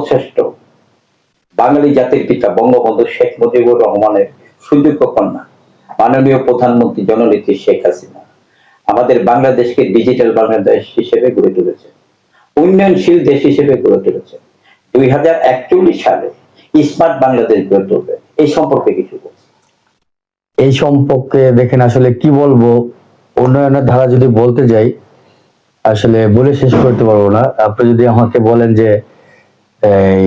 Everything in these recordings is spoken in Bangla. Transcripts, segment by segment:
সর্বশ্রেষ্ঠ বাঙালি জাতির পিতা বঙ্গবন্ধু শেখ মুজিবুর রহমানের সুযোগ্য কন্যা মাননীয় প্রধানমন্ত্রী জননেত্রী শেখ হাসিনা আমাদের বাংলাদেশকে ডিজিটাল বাংলাদেশ হিসেবে গড়ে তুলেছে, উন্নয়নশীল দেশ হিসেবে গড়ে তুলেছে। 2041 সালে স্মার্ট বাংলাদেশ গড়ে তুলবে। এই সম্পর্কে কিছু বলুন। এই সম্পর্কে দেখেন, আসলে কি বলবো, উন্নয়নের ধারা যদি বলতে যাই আসলে বলে শেষ করতে পারবো না। আপনি যদি আমাকে বলেন যে এই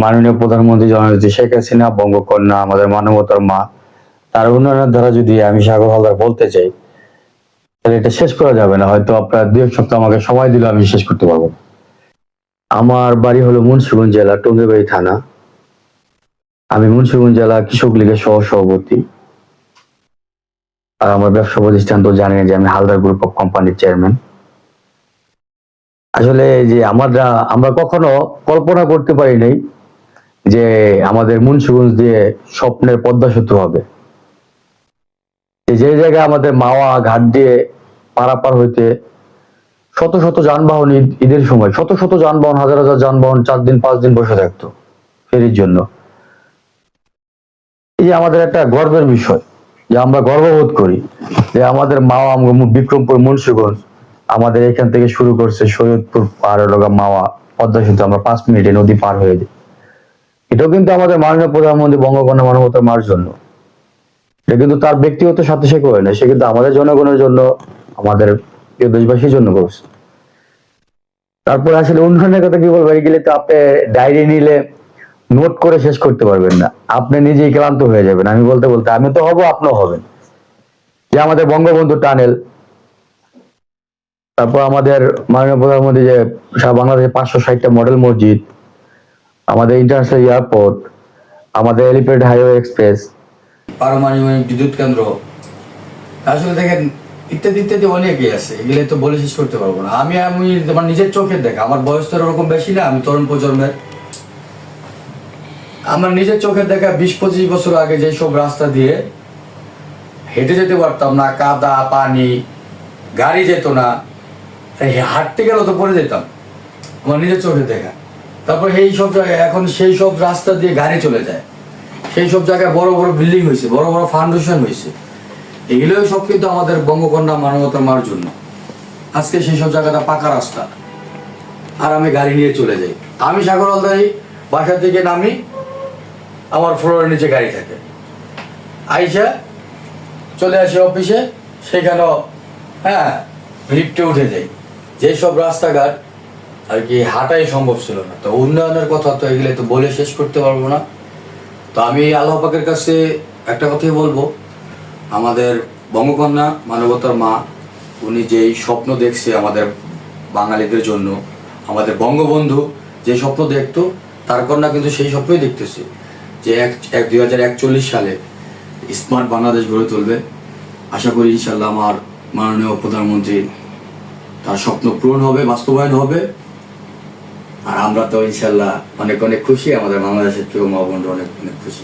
মাননীয় প্রধানমন্ত্রী জননেত্রী শেখ হাসিনা বঙ্গকন্যা আমাদের মানবতার মা, তার উন্নয়নের ধারা যদি আমি সাগর হালদার বলতে চাই তাহলে এটা শেষ করা যাবে না। হয়তো আপনার 2-1 সপ্তাহ আমাকে সময় দিলে আমি শেষ করতে পারবো। আমার বাড়ি হলো মুন্সিগঞ্জ জেলা টঙ্গীবাড়ি থানা। আমি মুন্সিগঞ্জ জেলা কৃষক লীগের সহ সভাপতি। আর আমার ব্যবসা প্রতিষ্ঠান তো জানেন যে আমি হালদার গ্রুপ অফ কোম্পানির চেয়ারম্যান। আসলে যে আমরা কখনো কল্পনা করতে পারি নাই যে আমাদের মুন্সিগঞ্জ দিয়ে স্বপ্নের পদ্মা সেতু হবে। যে জায়গায় আমাদের মাওয়া ঘাট দিয়ে পারাপার হইতে শত শত যানবাহন, ঈদের সময় শত শত যানবাহন, হাজার হাজার যানবাহন 4 দিন 5 দিন বসে থাকতো ফেরির জন্য। এই যে আমাদের একটা গর্বের বিষয়, যে আমরা গর্ববোধ করি যে আমাদের মাওয়া বিক্রমপুর মুন্সিগঞ্জ আমাদের এখান থেকে শুরু করছে সৈয়দপুর পার লগা মাওয়া পদ্মা সেতু, আমরা 5 মিনিটে নদী পার হয়ে যাই। এটাও কিন্তু আমাদের মাননীয় প্রধানমন্ত্রী বঙ্গকন্যা মানবতার মার জন্য। এটা কিন্তু তার ব্যক্তিগত স্বার্থে সে করে না, সে কিন্তু আমাদের জনগণের জন্য, আমাদের প্রিয় দেশবাসীর জন্য করছে। তারপর আসলে উন্নয়নের কথা কি বলবো, গেলে তো আপনি ডায়েরি নিলে নোট করে শেষ করতে পারবেন না, আপনি নিজেই ক্লান্ত হয়ে যাবেন। আমি বলতে বলতে আমি তো হব, আপনিও হবেন। যে আমাদের বঙ্গবন্ধু টানেল, তারপর আমাদের মাননীয় প্রধানমন্ত্রী যে বাংলাদেশে 560টা মডেল মসজিদ, আমাদের ইন্টারন্যাশনাল এয়ারপোর্ট, আমাদের এলিভেটেড হাইওয়ে এক্সপ্রেস, পারমাণবিক বিদ্যুৎ কেন্দ্র, আসলে দেখেন ইত্যাদি ইত্যাদি অনেকই আছে। এগুলো তো বলে শেষ করতে পারবো না। আমি আমার নিজের চোখের দেখা, আমার বয়স তো ওরকম বেশি না, আমি তরুণ প্রজন্মের। আমার নিজের চোখের দেখা 20-25 বছর আগে যেসব রাস্তা দিয়ে হেঁটে যেতে পারতাম না, কাদা পানি, গাড়ি যেত না, হাঁটতে গেলেও তো পড়ে যেতাম, আমার নিজের চোখের দেখা। তারপর এই সব জায়গায় এখন সেই সব রাস্তা দিয়ে গাড়ি চলে যায়, সেই সব জায়গায় বড় বড় বিল্ডিং হয়েছে, বড় বড় ফাউন্ডেশন হয়েছে। এগুলো সব কিন্তু আমাদের বঙ্গকন্যা মানবতার মার জন্য। আজকে সেই সব জায়গাটা পাকা রাস্তা, আর আমি গাড়ি নিয়ে চলে যাই। আমি সাগর হালদারি বাসা থেকে নামি, আমার ফ্লোরের নিচে গাড়ি থাকে, আইসা চলে আসি অফিসে, সেখানেও লিফটে উঠে যাই। যেসব রাস্তাঘাট আর কি হাঁটাই সম্ভব ছিল না। তো উন্নয়নের কথা তো এগুলো তো বলে শেষ করতে পারবো না। তো আমি আল্লাহ পাকের কাছে একটা কথাই বলবো, আমাদের বঙ্গকন্যা মানবতার মা, উনি যেই স্বপ্ন দেখছে আমাদের বাঙালিদের জন্য, আমাদের বঙ্গবন্ধু যে স্বপ্ন দেখতো, তার কন্যা কিন্তু সেই স্বপ্নই দেখতেছে যে 2041 সালে স্মার্ট বাংলাদেশ গড়ে তুলবে। আশা করি ইনশাল্লাহ আমার মাননীয় প্রধানমন্ত্রী তার স্বপ্ন পূরণ হবে, বাস্তবায়ন হবে। আর আমরা তো ইনশাল্লাহ অনেক অনেক খুশি, আমাদের বাংলাদেশের প্রিয় মা বোনরা অনেক অনেক খুশি।